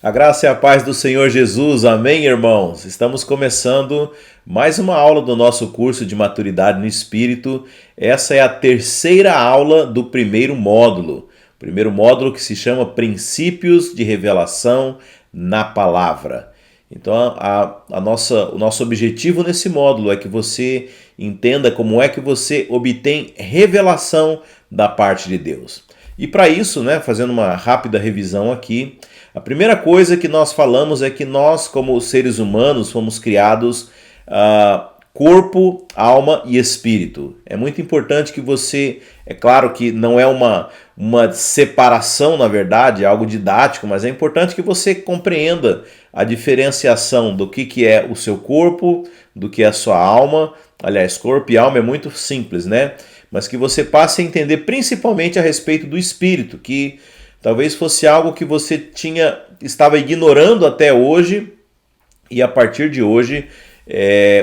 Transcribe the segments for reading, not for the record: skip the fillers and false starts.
A graça e a paz do Senhor Jesus, amém, irmãos? Estamos começando mais uma aula do nosso curso de Maturidade no Espírito. Essa é a terceira aula do primeiro módulo. Primeiro módulo que se chama Princípios de Revelação na Palavra. Então, o nosso objetivo nesse módulo é que você entenda como é que você obtém revelação da parte de Deus. E para isso, fazendo uma rápida revisão aqui, a primeira coisa que nós falamos é que nós, como seres humanos, fomos criados corpo, alma e espírito. É muito importante que você, é claro que não é uma separação, na verdade, é algo didático, mas é importante que você compreenda a diferenciação do que é o seu corpo, do que é a sua alma. Aliás, corpo e alma é muito simples, mas que você passe a entender principalmente a respeito do espírito, que talvez fosse algo que você estava ignorando até hoje, e a partir de hoje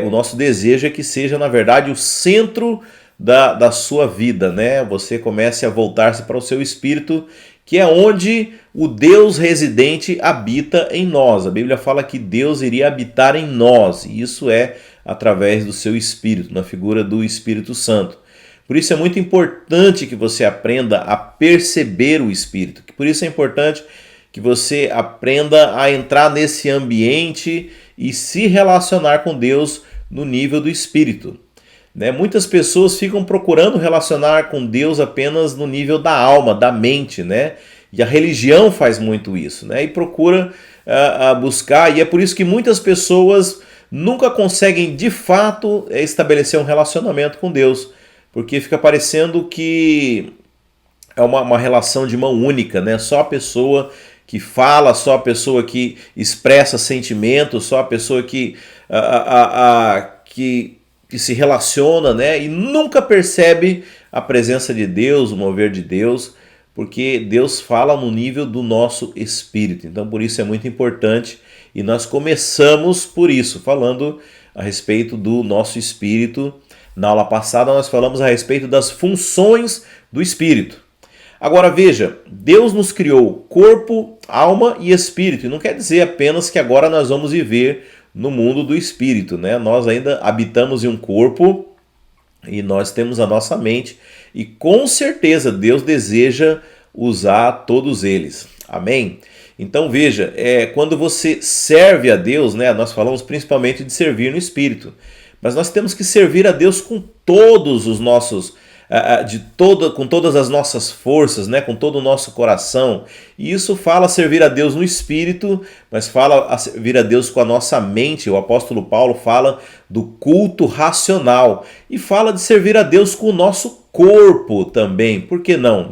o nosso desejo é que seja, na verdade, o centro da sua vida, Você comece a voltar-se para o seu espírito, que é onde o Deus residente habita em nós. A Bíblia fala que Deus iria habitar em nós, e isso é através do seu espírito, na figura do Espírito Santo. Por isso é muito importante que você aprenda a perceber o Espírito. Por isso é importante que você aprenda a entrar nesse ambiente e se relacionar com Deus no nível do Espírito. Muitas pessoas ficam procurando relacionar com Deus apenas no nível da alma, da mente, E a religião faz muito isso, E procura buscar, e é por isso que muitas pessoas nunca conseguem de fato estabelecer um relacionamento com Deus. Porque fica parecendo que é uma relação de mão única, Só a pessoa que fala, só a pessoa que expressa sentimentos, só a pessoa que se relaciona, E nunca percebe a presença de Deus, o mover de Deus, porque Deus fala no nível do nosso espírito. Então, por isso é muito importante, e nós começamos por isso, falando a respeito do nosso espírito. Na aula passada nós falamos a respeito das funções do espírito. Agora veja, Deus nos criou corpo, alma e espírito. E não quer dizer apenas que agora nós vamos viver no mundo do espírito, Nós ainda habitamos em um corpo e nós temos a nossa mente. E com certeza Deus deseja usar todos eles. Amém? Então veja, quando você serve a Deus, Nós falamos principalmente de servir no espírito. Mas nós temos que servir a Deus com todos os nossos, com todas as nossas forças, com todo o nosso coração. E isso fala servir a Deus no espírito, mas fala a servir a Deus com a nossa mente. O apóstolo Paulo fala do culto racional e fala de servir a Deus com o nosso corpo também. Por que não,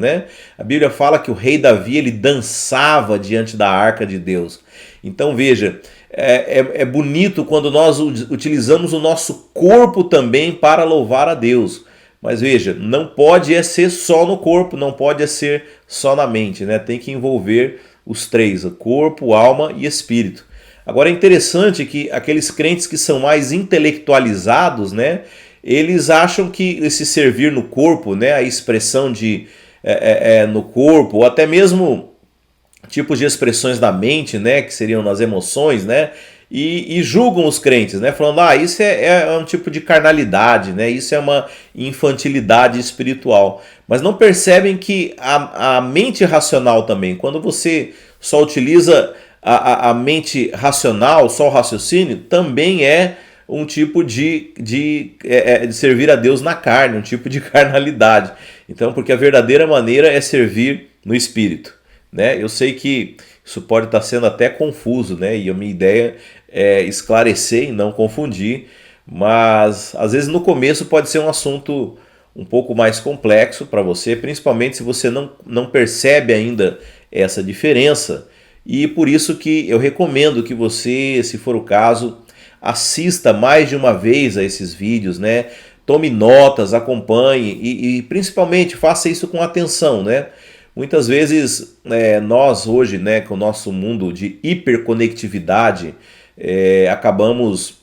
A Bíblia fala que o rei Davi ele dançava diante da arca de Deus. Então veja, é bonito quando nós utilizamos o nosso corpo também para louvar a Deus. Mas veja, não pode ser só no corpo, não pode ser só na mente, Tem que envolver os três, o corpo, alma e espírito. Agora é interessante que aqueles crentes que são mais intelectualizados, eles acham que esse servir no corpo, a expressão de no corpo, ou até mesmo tipos de expressões da mente, que seriam nas emoções, e julgam os crentes, falando, isso é um tipo de carnalidade, isso é uma infantilidade espiritual. Mas não percebem que a mente racional também, quando você só utiliza a mente racional, só o raciocínio, também é um tipo de servir a Deus na carne, um tipo de carnalidade. Então, porque a verdadeira maneira é servir no espírito. Eu sei que isso pode estar sendo até confuso, e a minha ideia é esclarecer e não confundir, mas às vezes no começo pode ser um assunto um pouco mais complexo para você, principalmente se você não percebe ainda essa diferença, e por isso que eu recomendo que você, se for o caso, assista mais de uma vez a esses vídeos, Tome notas, acompanhe e principalmente faça isso com atenção, Muitas vezes nós hoje, com o nosso mundo de hiperconectividade, acabamos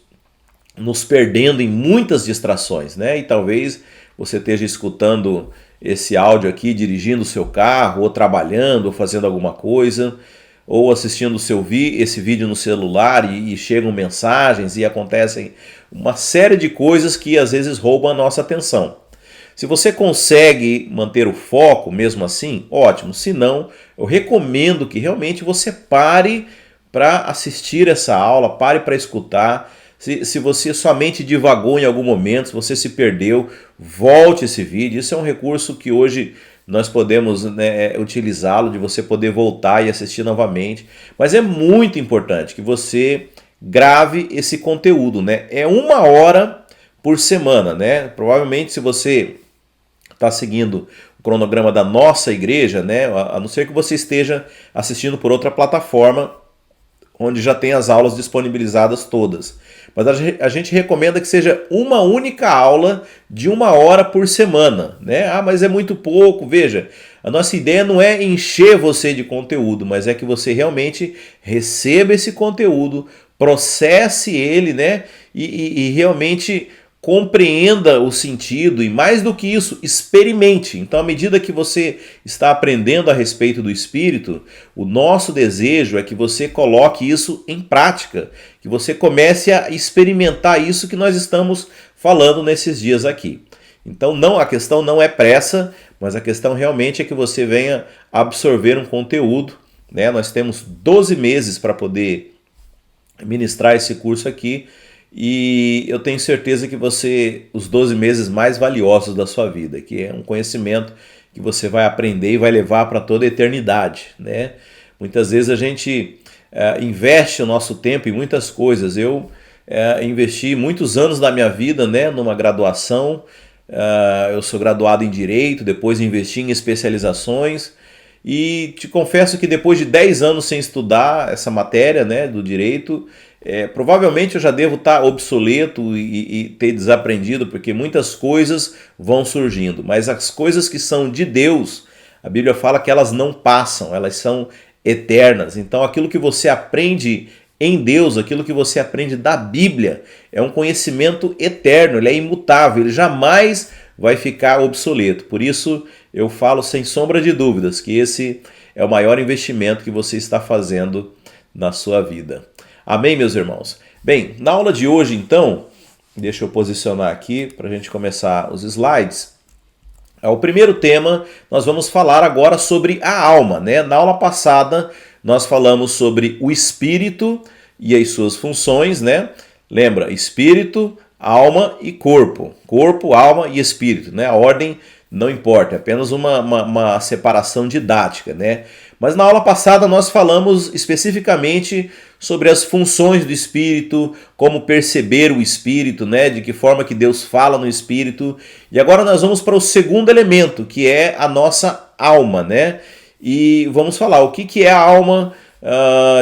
nos perdendo em muitas distrações, E talvez você esteja escutando esse áudio aqui, dirigindo o seu carro, ou trabalhando, ou fazendo alguma coisa, ou assistindo esse vídeo no celular e chegam mensagens e acontecem uma série de coisas que às vezes roubam a nossa atenção. Se você consegue manter o foco mesmo assim, ótimo. Se não, eu recomendo que realmente você pare para assistir essa aula, pare para escutar. Se você somente divagou em algum momento, se você se perdeu, volte esse vídeo. Isso é um recurso que hoje nós podemos, né, utilizá-lo, de você poder voltar e assistir novamente. Mas é muito importante que você grave esse conteúdo, né? É 1 hora por semana, né? Provavelmente, se você está seguindo o cronograma da nossa igreja, né, a não ser que você esteja assistindo por outra plataforma, onde já tem as aulas disponibilizadas todas. Mas a gente recomenda que seja uma única aula de 1 hora por semana, né? Ah, mas é muito pouco. Veja, a nossa ideia não é encher você de conteúdo, mas é que você realmente receba esse conteúdo, processe ele, né? E realmente compreenda o sentido e, mais do que isso, experimente. Então, à medida que você está aprendendo a respeito do Espírito, o nosso desejo é que você coloque isso em prática, que você comece a experimentar isso que nós estamos falando nesses dias aqui. Então, a questão não é pressa, mas a questão realmente é que você venha absorver um conteúdo, né? Nós temos 12 meses para poder ministrar esse curso aqui, e eu tenho certeza que os 12 meses mais valiosos da sua vida, que é um conhecimento que você vai aprender e vai levar para toda a eternidade, né? Muitas vezes a gente investe o nosso tempo em muitas coisas. Eu investi muitos anos da minha vida, né, numa graduação. Eu sou graduado em Direito, depois investi em especializações, e te confesso que depois de 10 anos sem estudar essa matéria, né, do Direito, provavelmente eu já devo estar obsoleto e ter desaprendido, porque muitas coisas vão surgindo, mas as coisas que são de Deus, a Bíblia fala que elas não passam, elas são eternas. Então aquilo que você aprende em Deus, aquilo que você aprende da Bíblia, é um conhecimento eterno, ele é imutável, ele jamais vai ficar obsoleto. Por isso eu falo sem sombra de dúvidas que esse é o maior investimento que você está fazendo na sua vida. Amém, meus irmãos? Bem, na aula de hoje, então, deixa eu posicionar aqui para a gente começar os slides. O primeiro tema, nós vamos falar agora sobre a alma, né? Na aula passada, nós falamos sobre o espírito e as suas funções, né? Lembra, espírito, alma e corpo. Corpo, alma e espírito, né? A ordem não importa, é apenas uma separação didática, né? Mas na aula passada nós falamos especificamente sobre as funções do Espírito, como perceber o Espírito, né? De que forma que Deus fala no Espírito. E agora nós vamos para o segundo elemento, que é a nossa alma, né? E vamos falar o que é a alma,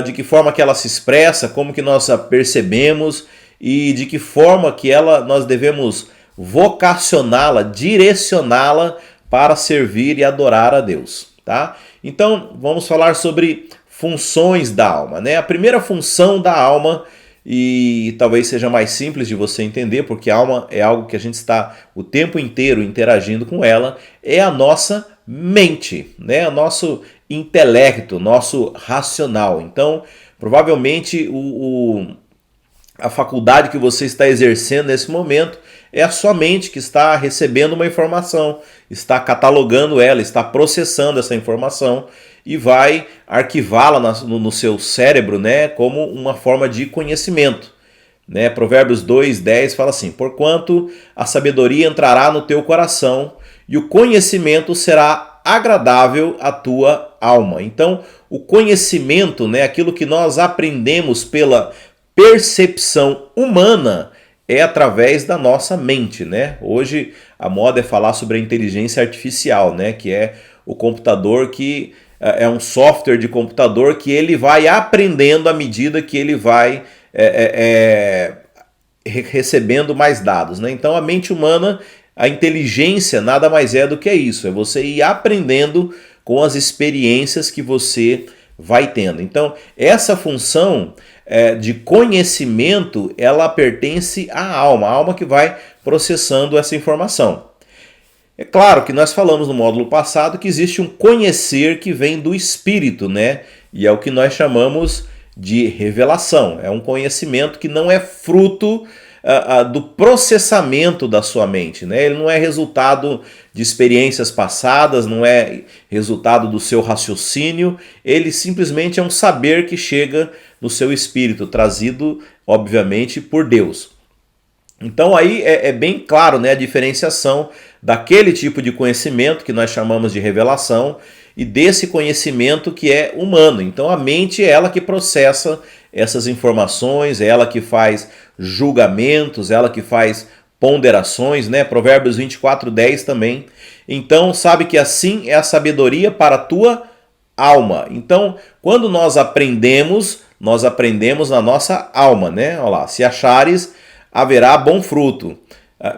de que forma que ela se expressa, como que nós a percebemos e de que forma que nós devemos vocacioná-la, direcioná-la para servir e adorar a Deus, tá? Então, vamos falar sobre funções da alma, né? A primeira função da alma, e talvez seja mais simples de você entender, porque a alma é algo que a gente está o tempo inteiro interagindo com ela, é a nossa mente, né? O nosso intelecto, nosso racional. Então, provavelmente a faculdade que você está exercendo nesse momento é a sua mente que está recebendo uma informação, está catalogando ela, está processando essa informação e vai arquivá-la no seu cérebro, né, como uma forma de conhecimento. Né? Provérbios 2:10 fala assim: porquanto a sabedoria entrará no teu coração e o conhecimento será agradável à tua alma. Então, o conhecimento, né, aquilo que nós aprendemos pela percepção humana, é através da nossa mente, né? Hoje a moda é falar sobre a inteligência artificial, né? Que é o computador que é um software de computador que ele vai aprendendo à medida que ele vai recebendo mais dados, né? Então a mente humana, a inteligência nada mais é do que isso, é você ir aprendendo com as experiências que você vai tendo. Então essa função de conhecimento, ela pertence à alma, a alma que vai processando essa informação. É claro que nós falamos no módulo passado que existe um conhecer que vem do espírito, né? e é o que nós chamamos de revelação. É um conhecimento que não é fruto do processamento da sua mente, né? Ele não é resultado de experiências passadas, não é resultado do seu raciocínio, ele simplesmente é um saber que chega no seu espírito, trazido, obviamente, por Deus. Então aí é bem claro, né, a diferenciação daquele tipo de conhecimento que nós chamamos de revelação e desse conhecimento que é humano. Então a mente é ela que processa essas informações, é ela que faz julgamentos, é ela que faz ponderações, né? Provérbios 24:10 também. Então sabe que assim é a sabedoria para a tua alma. Então quando nós aprendemos na nossa alma, né? Olha lá, se achares, haverá bom fruto,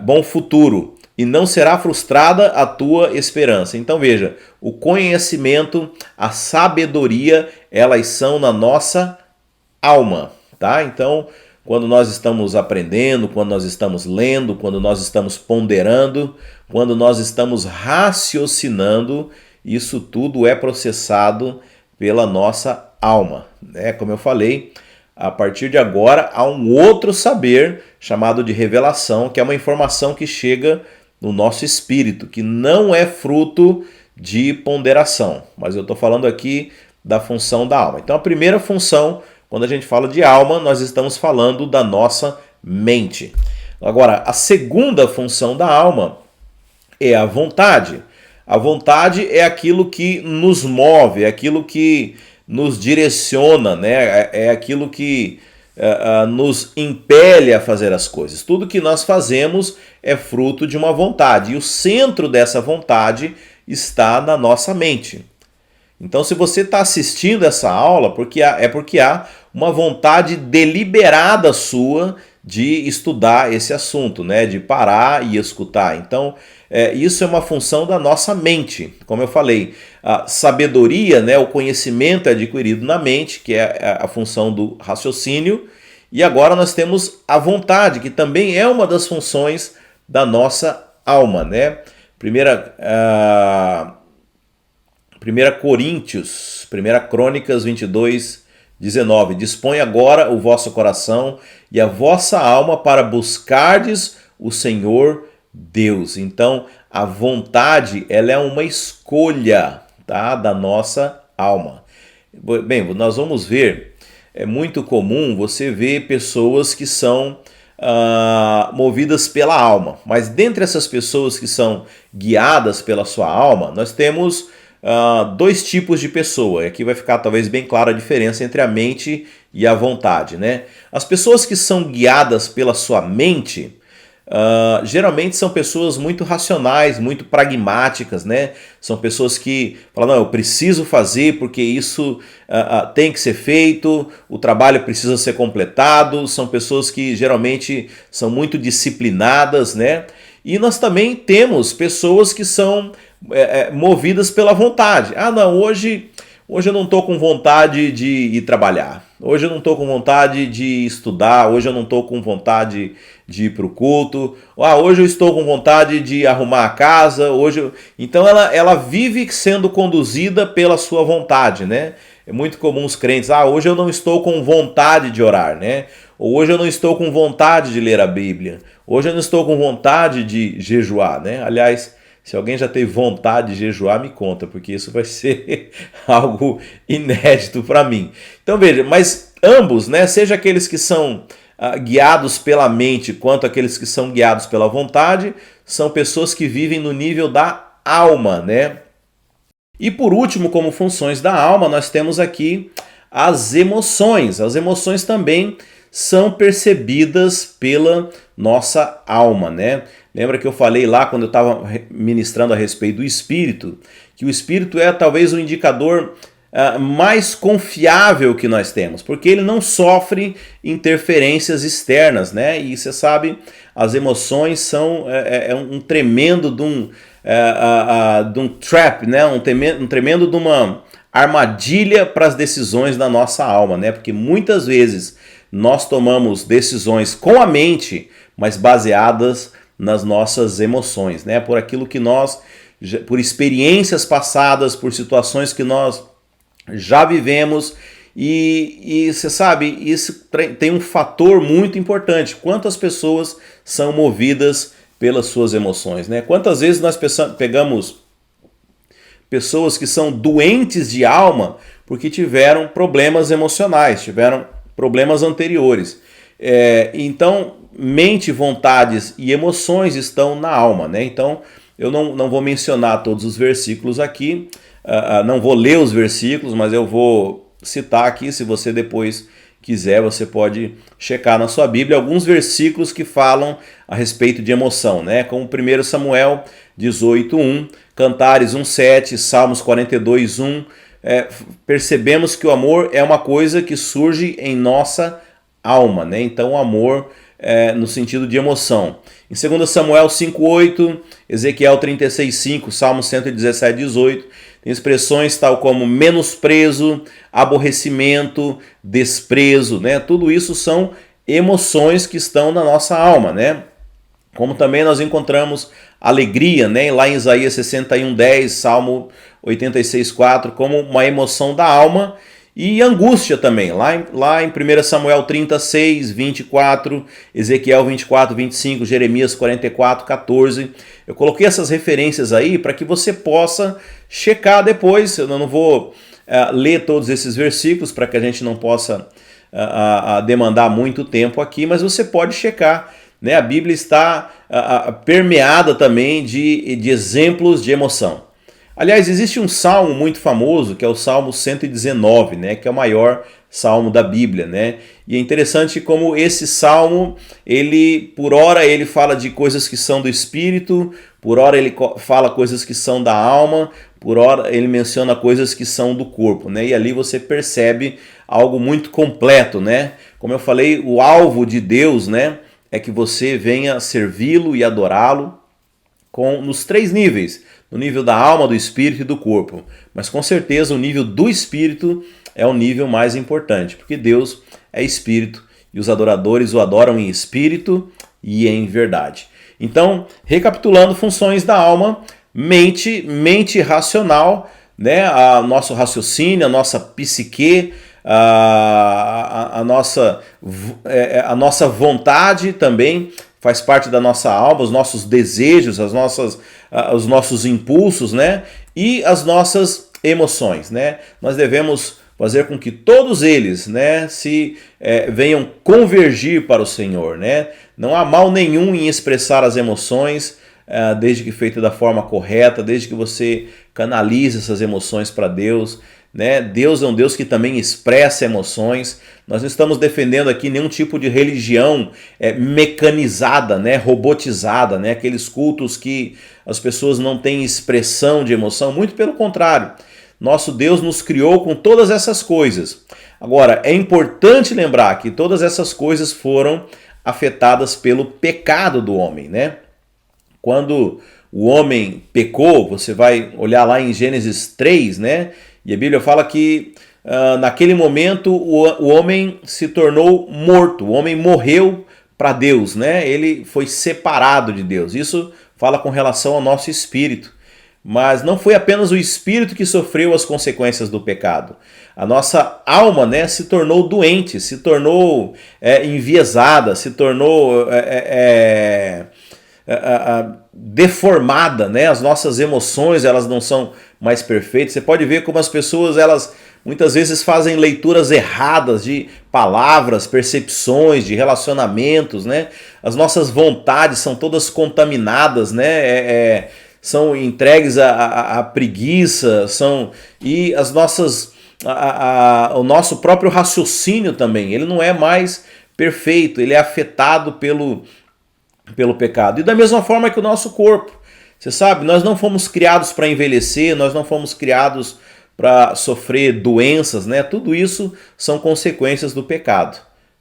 bom futuro, e não será frustrada a tua esperança. Então veja, o conhecimento, a sabedoria, elas são na nossa alma, tá? Então, quando nós estamos aprendendo, quando nós estamos lendo, quando nós estamos ponderando, quando nós estamos raciocinando, isso tudo é processado pela nossa alma, né? Como eu falei, a partir de agora há um outro saber chamado de revelação, que é uma informação que chega no nosso espírito, que não é fruto de ponderação, mas eu estou falando aqui da função da alma. Então a primeira função, quando a gente fala de alma, nós estamos falando da nossa mente. Agora, a segunda função da alma é a vontade. A vontade é aquilo que nos move, é aquilo que nos direciona, né? É aquilo que nos impele a fazer as coisas. Tudo que nós fazemos é fruto de uma vontade, e o centro dessa vontade está na nossa mente. Então, se você está assistindo essa aula, porque há uma vontade deliberada sua de estudar esse assunto, né? De parar e escutar. Então, isso é uma função da nossa mente. Como eu falei, a sabedoria, né? O conhecimento é adquirido na mente, que é a função do raciocínio. E agora nós temos a vontade, que também é uma das funções da nossa alma, né? 1 Crônicas 22:19. Dispõe agora o vosso coração e a vossa alma para buscardes o Senhor Deus. Então, a vontade, ela é uma escolha, tá, da nossa alma. Bem, nós vamos ver, é muito comum você ver pessoas que são movidas pela alma, mas dentre essas pessoas que são guiadas pela sua alma, nós temos dois tipos de pessoa. Aqui vai ficar talvez bem clara a diferença entre a mente e a vontade, né? As pessoas que são guiadas pela sua mente, geralmente são pessoas muito racionais, muito pragmáticas, né? São pessoas que falam, não, eu preciso fazer porque isso tem que ser feito, o trabalho precisa ser completado. São pessoas que geralmente são muito disciplinadas, né? E nós também temos pessoas que são movidas pela vontade. Ah, não, hoje eu não estou com vontade de ir trabalhar. Hoje eu não estou com vontade de estudar. Hoje eu não estou com vontade de ir para o culto. Hoje eu estou com vontade de arrumar a casa. Então ela vive sendo conduzida pela sua vontade, né? É muito comum os crentes, hoje eu não estou com vontade de orar, né? Ou hoje eu não estou com vontade de ler a Bíblia. Hoje eu não estou com vontade de jejuar, né? Aliás, se alguém já teve vontade de jejuar, me conta, porque isso vai ser algo inédito para mim. Então veja, mas ambos, né, seja aqueles que são guiados pela mente, quanto aqueles que são guiados pela vontade, são pessoas que vivem no nível da alma, né? E por último, como funções da alma, nós temos aqui as emoções. As emoções também são percebidas pela nossa alma, né? Lembra que eu falei lá quando eu estava ministrando a respeito do espírito, que o espírito é talvez o indicador mais confiável que nós temos, porque ele não sofre interferências externas, né? E você sabe, as emoções são um tremendo de um trap, né? Um tremendo de uma armadilha para as decisões da nossa alma, né? Porque muitas vezes nós tomamos decisões com a mente, mas baseadas nas nossas emoções, né? Por aquilo que nós, por experiências passadas, por situações que nós já vivemos. E você sabe, isso tem um fator muito importante. Quantas pessoas são movidas pelas suas emoções, né? Quantas vezes nós pegamos pessoas que são doentes de alma porque tiveram problemas emocionais, tiveram problemas anteriores. Então, mente, vontades e emoções estão na alma, né? Então, eu não vou mencionar todos os versículos aqui, não vou ler os versículos, mas eu vou citar aqui, se você depois quiser, você pode checar na sua Bíblia alguns versículos que falam a respeito de emoção, né? Como 1 Samuel 18:1, Cantares 1:7, Salmos 42:1. Percebemos que o amor é uma coisa que surge em nossa alma, né? Então o amor no sentido de emoção. Em 2 Samuel 5:8, Ezequiel 36:5, Salmo 117:18, tem expressões tal como menosprezo, aborrecimento, desprezo, né? Tudo isso são emoções que estão na nossa alma, né? Como também nós encontramos alegria, né? Lá em Isaías 61:10, Salmo 86:4, como uma emoção da alma. E angústia também, lá em 1 Samuel 36, 24, Ezequiel 24:25, Jeremias 44:14. Eu coloquei essas referências aí para que você possa checar depois. Eu não vou ler todos esses versículos para que a gente não possa demandar muito tempo aqui, mas você pode checar, né? A Bíblia está permeada também de exemplos de emoção. Aliás, existe um salmo muito famoso, que é o Salmo 119, né, que é o maior salmo da Bíblia, né? E é interessante como esse salmo, por hora ele fala de coisas que são do espírito, por hora ele fala coisas que são da alma, por hora ele menciona coisas que são do corpo, né? E ali você percebe algo muito completo, né? Como eu falei, o alvo de Deus, né, é que você venha servi-lo e adorá-lo nos 3 níveis. No nível da alma, do espírito e do corpo. Mas com certeza o nível do espírito é o nível mais importante, porque Deus é espírito e os adoradores o adoram em espírito e em verdade. Então, recapitulando funções da alma: mente racional, né? O nosso raciocínio, a nossa psique, a nossa vontade também faz parte da nossa alma, os nossos desejos, os nossos impulsos, né? E as nossas emoções, né? Nós devemos fazer com que todos eles, né, venham convergir para o Senhor, né? Não há mal nenhum em expressar as emoções, desde que feito da forma correta, desde que você canalize essas emoções para Deus, né? Deus é um Deus que também expressa emoções. Nós não estamos defendendo aqui nenhum tipo de religião mecanizada, né? Robotizada, né? Aqueles cultos que as pessoas não têm expressão de emoção. Muito pelo contrário, nosso Deus nos criou com todas essas coisas. Agora, é importante lembrar que todas essas coisas foram afetadas pelo pecado do homem, né? Quando o homem pecou, você vai olhar lá em Gênesis 3, né? E a Bíblia fala que naquele momento o homem se tornou morto, o homem morreu para Deus, né? Ele foi separado de Deus. Isso fala com relação ao nosso espírito. Mas não foi apenas o espírito que sofreu as consequências do pecado. A nossa alma, né, se tornou doente, se tornou enviesada, se tornou deformada, né? As nossas emoções, elas não são mais perfeitas. Você pode ver como as pessoas, elas muitas vezes fazem leituras erradas de palavras, percepções, de relacionamentos, né? As nossas vontades são todas contaminadas, né? São entregues à preguiça, e as nossas, o nosso próprio raciocínio também, ele não é mais perfeito, ele é afetado pelo pecado. E da mesma forma que o nosso corpo. Você sabe, nós não fomos criados para envelhecer, nós não fomos criados para sofrer doenças, né? Tudo isso são consequências do pecado,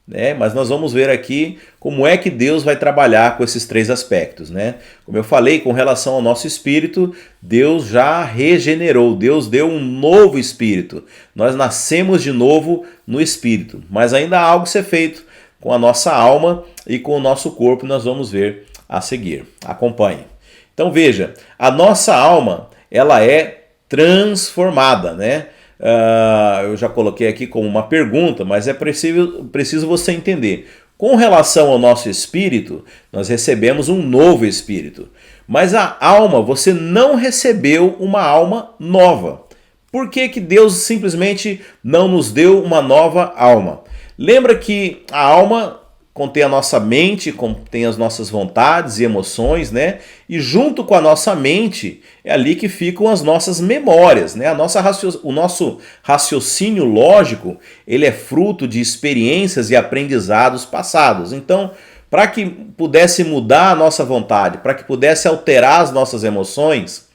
né? Mas nós vamos ver aqui como é que Deus vai trabalhar com esses 3 aspectos, né? Como eu falei, com relação ao nosso espírito, Deus já regenerou, Deus deu um novo espírito. Nós nascemos de novo no espírito, mas ainda há algo a ser feito com a nossa alma e com o nosso corpo, nós vamos ver a seguir. Acompanhe. Então veja, a nossa alma, ela é transformada, né? eu já coloquei aqui como uma pergunta, mas é preciso você entender. Com relação ao nosso espírito, nós recebemos um novo espírito. Mas a alma, você não recebeu uma alma nova. Por que que Deus simplesmente não nos deu uma nova alma? Lembra que a alma contém a nossa mente, contém as nossas vontades e emoções, né? E junto com a nossa mente é ali que ficam as nossas memórias, né? O nosso raciocínio lógico, ele é fruto de experiências e aprendizados passados. Então, para que pudesse mudar a nossa vontade, para que pudesse alterar as nossas emoções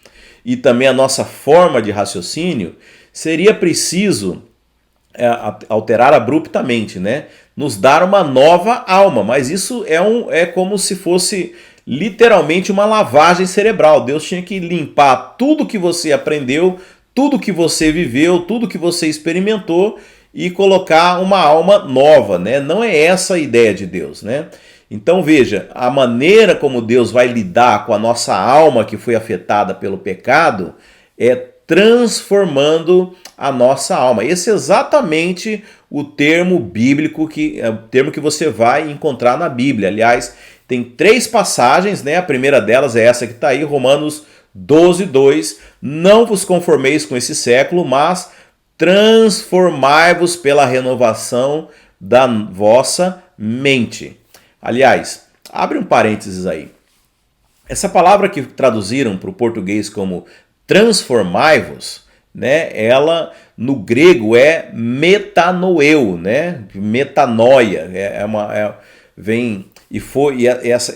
e também a nossa forma de raciocínio, seria preciso alterar abruptamente, né? Nos dar uma nova alma, mas isso é como se fosse literalmente uma lavagem cerebral. Deus tinha que limpar tudo que você aprendeu, tudo que você viveu, tudo que você experimentou e colocar uma alma nova, né? Não é essa a ideia de Deus, né? Então veja, a maneira como Deus vai lidar com a nossa alma que foi afetada pelo pecado é transformando a nossa alma. Esse é exatamente o termo bíblico, o termo que você vai encontrar na Bíblia. Aliás, tem 3 passagens, né? A primeira delas é essa que está aí, Romanos 12:2. Não vos conformeis com esse século, mas transformai-vos pela renovação da vossa mente. Aliás, abre um parênteses aí. Essa palavra que traduziram para o português como transformai-vos, né? Ela no grego é metanoeu, né? Metanoia,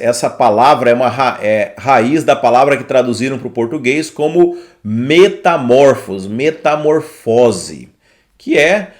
essa palavra é uma raiz da palavra que traduziram para o português como metamorfose, que é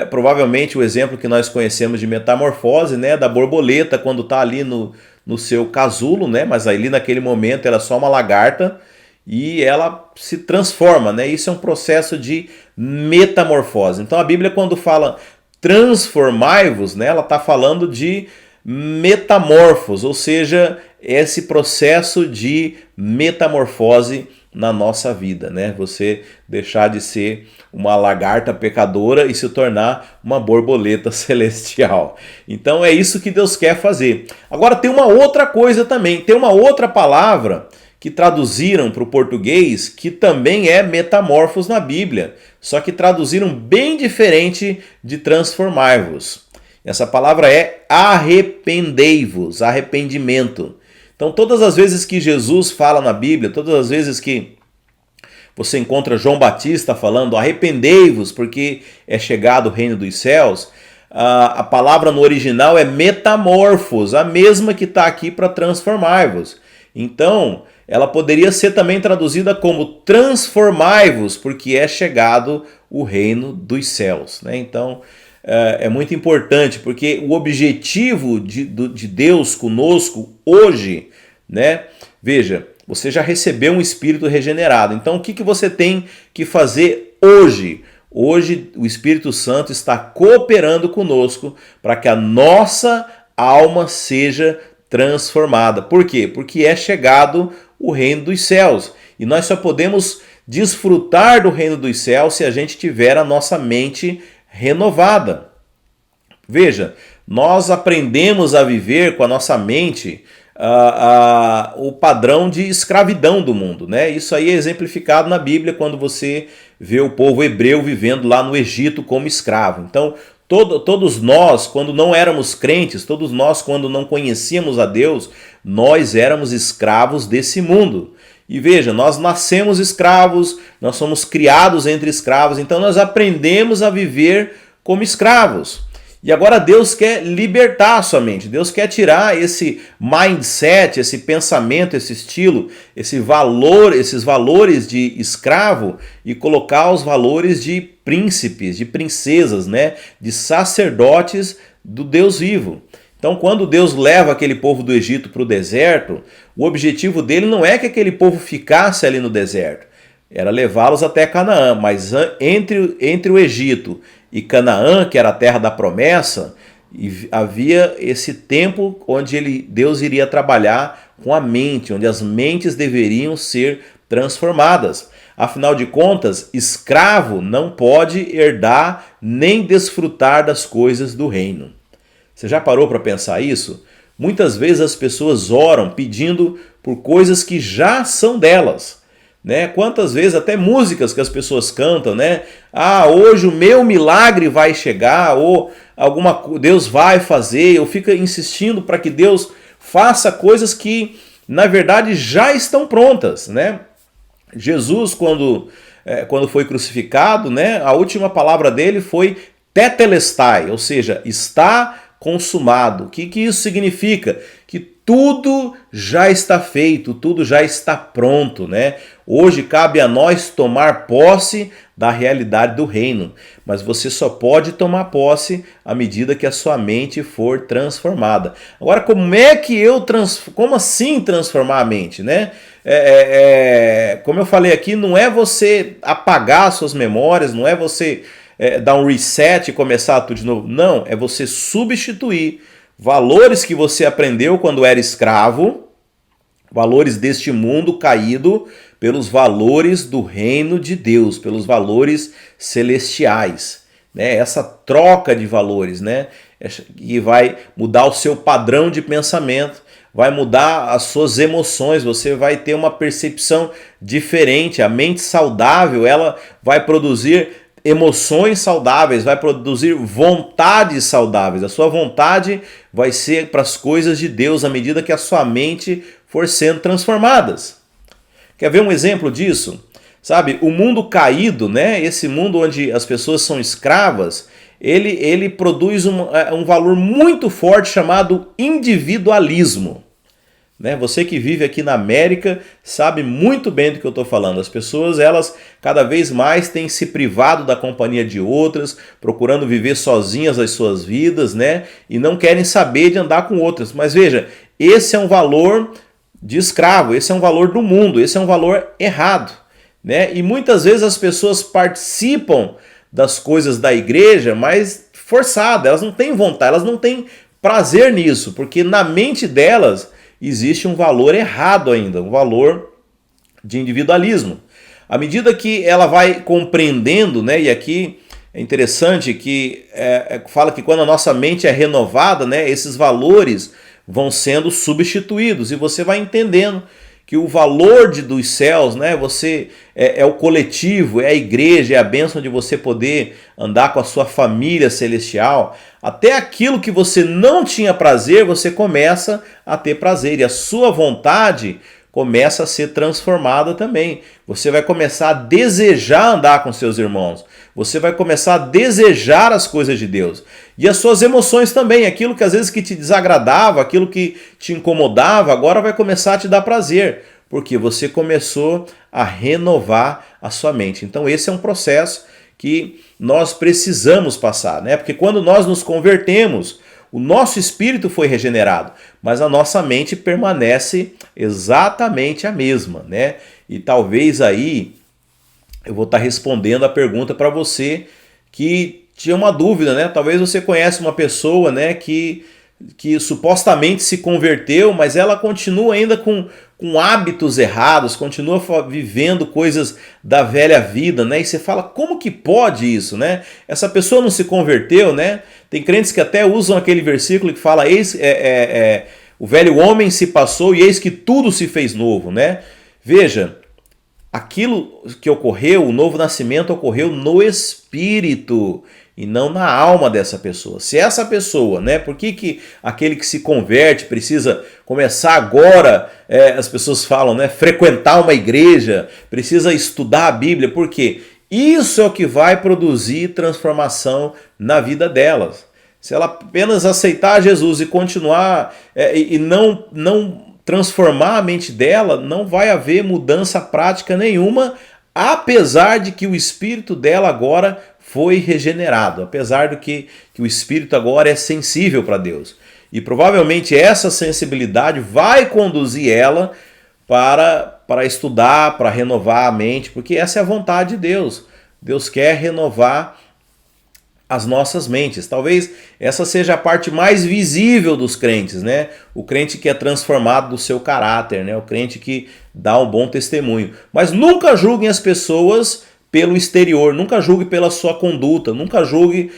provavelmente o exemplo que nós conhecemos de metamorfose, né? Da borboleta quando está ali no seu casulo, né? Mas ali naquele momento ela é só uma lagarta e ela se transforma, né? Isso é um processo de metamorfose. Então a Bíblia, quando fala transformai-vos, né? Ela está falando de metamorfos, ou seja, esse processo de metamorfose na nossa vida, né? Você deixar de ser uma lagarta pecadora e se tornar uma borboleta celestial. Então é isso que Deus quer fazer. Agora tem uma outra coisa também, tem uma outra palavra que traduziram para o português, que também é metamorfos na Bíblia, só que traduziram bem diferente de transformai-vos. Essa palavra é arrependei-vos, arrependimento. Então todas as vezes que Jesus fala na Bíblia, todas as vezes que você encontra João Batista falando arrependei-vos porque é chegado o reino dos céus, a palavra no original é metamorfos, a mesma que está aqui para transformai-vos. Então, ela poderia ser também traduzida como transformai-vos, porque é chegado o reino dos céus, né? Então, é muito importante, porque o objetivo de Deus conosco hoje, né? Veja, você já recebeu um espírito regenerado. Então, o que você tem que fazer hoje? Hoje, o Espírito Santo está cooperando conosco para que a nossa alma seja transformada. Por quê? Porque é chegado o reino dos céus. E nós só podemos desfrutar do reino dos céus se a gente tiver a nossa mente renovada. Veja, nós aprendemos a viver com a nossa mente o padrão de escravidão do mundo, né? Isso aí é exemplificado na Bíblia quando você vê o povo hebreu vivendo lá no Egito como escravo. Então, todos nós, quando não éramos crentes, todos nós, quando não conhecíamos a Deus, nós éramos escravos desse mundo. E veja, nós nascemos escravos, nós somos criados entre escravos, então nós aprendemos a viver como escravos. E agora Deus quer libertar a sua mente, Deus quer tirar esse mindset, esse pensamento, esse estilo, esses valores de escravo e colocar os valores de príncipes, de princesas, né? De sacerdotes do Deus vivo. Então, quando Deus leva aquele povo do Egito para o deserto, o objetivo dele não é que aquele povo ficasse ali no deserto, era levá-los até Canaã, mas entre o Egito e Canaã, que era a terra da promessa, havia esse tempo onde Deus iria trabalhar com a mente, onde as mentes deveriam ser transformadas. Afinal de contas, escravo não pode herdar nem desfrutar das coisas do reino. Você já parou para pensar isso? Muitas vezes as pessoas oram pedindo por coisas que já são delas. Né? Quantas vezes até músicas que as pessoas cantam, né? Ah, hoje o meu milagre vai chegar, ou Deus vai fazer, eu fico insistindo para que Deus faça coisas que na verdade já estão prontas, né? Jesus, quando foi crucificado, né, a última palavra dele foi tetelestai, ou seja, está consumado. O que isso significa? Que tudo já está feito, tudo já está pronto, né? Hoje cabe a nós tomar posse da realidade do reino, mas você só pode tomar posse à medida que a sua mente for transformada. Agora, como assim transformar a mente, né? Como eu falei aqui, não é você apagar suas memórias, não é você dar um reset e começar tudo de novo. Não, é você substituir valores que você aprendeu quando era escravo, valores deste mundo caído, pelos valores do reino de Deus, pelos valores celestiais. Né? Essa troca de valores, né? Que vai mudar o seu padrão de pensamento, vai mudar as suas emoções, você vai ter uma percepção diferente. A mente saudável, ela vai produzir emoções saudáveis, vai produzir vontades saudáveis. A sua vontade vai ser para as coisas de Deus à medida que a sua mente for sendo transformadas. Quer ver um exemplo disso? Sabe, o mundo caído, né? Esse mundo onde as pessoas são escravas, ele produz um valor muito forte chamado individualismo. Né? Você que vive aqui na América sabe muito bem do que eu estou falando. As pessoas, elas cada vez mais têm se privado da companhia de outras, procurando viver sozinhas as suas vidas, né? E não querem saber de andar com outras. Mas veja, esse é um valor de escravo, esse é um valor do mundo, esse é um valor errado. Né? E muitas vezes as pessoas participam das coisas da igreja, mas forçadas, elas não têm vontade, elas não têm prazer nisso, porque na mente delas existe um valor errado ainda, um valor de individualismo. À medida que ela vai compreendendo, né, e aqui é interessante que fala que quando a nossa mente é renovada, né, esses valores vão sendo substituídos e você vai entendendo que o valor dos céus, né, você é o coletivo, é a igreja, é a bênção de você poder andar com a sua família celestial. Até aquilo que você não tinha prazer, você começa a ter prazer e a sua vontade começa a ser transformada também. Você vai começar a desejar andar com seus irmãos. Você vai começar a desejar as coisas de Deus. E as suas emoções também. Aquilo que às vezes que te desagradava, aquilo que te incomodava, agora vai começar a te dar prazer. Porque você começou a renovar a sua mente. Então esse é um processo que nós precisamos passar, né? Porque quando nós nos convertemos, o nosso espírito foi regenerado, mas a nossa mente permanece exatamente a mesma, né? E talvez aí eu vou estar respondendo a pergunta para você que tinha uma dúvida, né? Talvez você conhece uma pessoa, né, que supostamente se converteu, mas ela continua ainda com hábitos errados, continua vivendo coisas da velha vida, né? E você fala, como que pode isso, né? Essa pessoa não se converteu, né? Tem crentes que até usam aquele versículo que fala, o velho homem se passou e eis que tudo se fez novo, né? Veja, aquilo que ocorreu, o novo nascimento ocorreu no espírito e não na alma dessa pessoa. Se essa pessoa, né, por que aquele que se converte precisa começar agora, as pessoas falam, né, frequentar uma igreja, precisa estudar a Bíblia, por quê? Isso é o que vai produzir transformação na vida delas. Se ela apenas aceitar Jesus e continuar e não transformar a mente dela, não vai haver mudança prática nenhuma, apesar de que o espírito dela agora foi regenerado, apesar do que o espírito agora é sensível para Deus. E provavelmente essa sensibilidade vai conduzir ela para estudar, para renovar a mente, porque essa é a vontade de Deus. Deus quer renovar as nossas mentes. Talvez essa seja a parte mais visível dos crentes, né? O crente que é transformado do seu caráter, né? O crente que dá um bom testemunho. Mas nunca julguem as pessoas pelo exterior, nunca julgue pela sua conduta, nunca julgue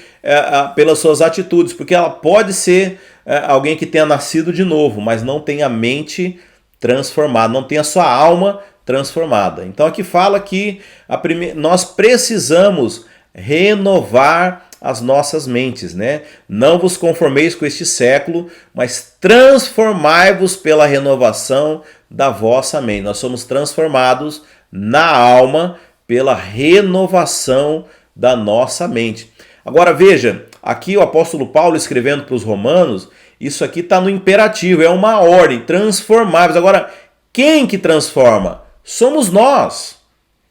pelas suas atitudes, porque ela pode ser alguém que tenha nascido de novo, mas não tem a mente transformada, não tem a sua alma transformada. Então aqui fala que nós precisamos renovar as nossas mentes, né? Não vos conformeis com este século, mas transformai-vos pela renovação da vossa mente. Nós somos transformados na alma pela renovação da nossa mente. Agora veja, aqui o apóstolo Paulo escrevendo para os romanos, isso aqui está no imperativo, é uma ordem, transformai-vos. Agora, quem que transforma? Somos nós.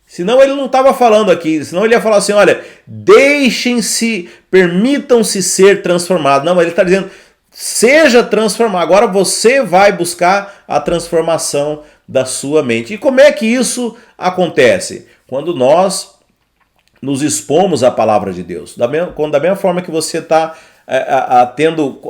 Senão ele não estava falando aqui, senão ele ia falar assim, olha, deixem-se, permitam-se ser transformados. Não, mas ele está dizendo, seja transformado. Agora você vai buscar a transformação da sua mente. E como é que isso acontece? Quando nós nos expomos à palavra de Deus. Da mesma forma que você está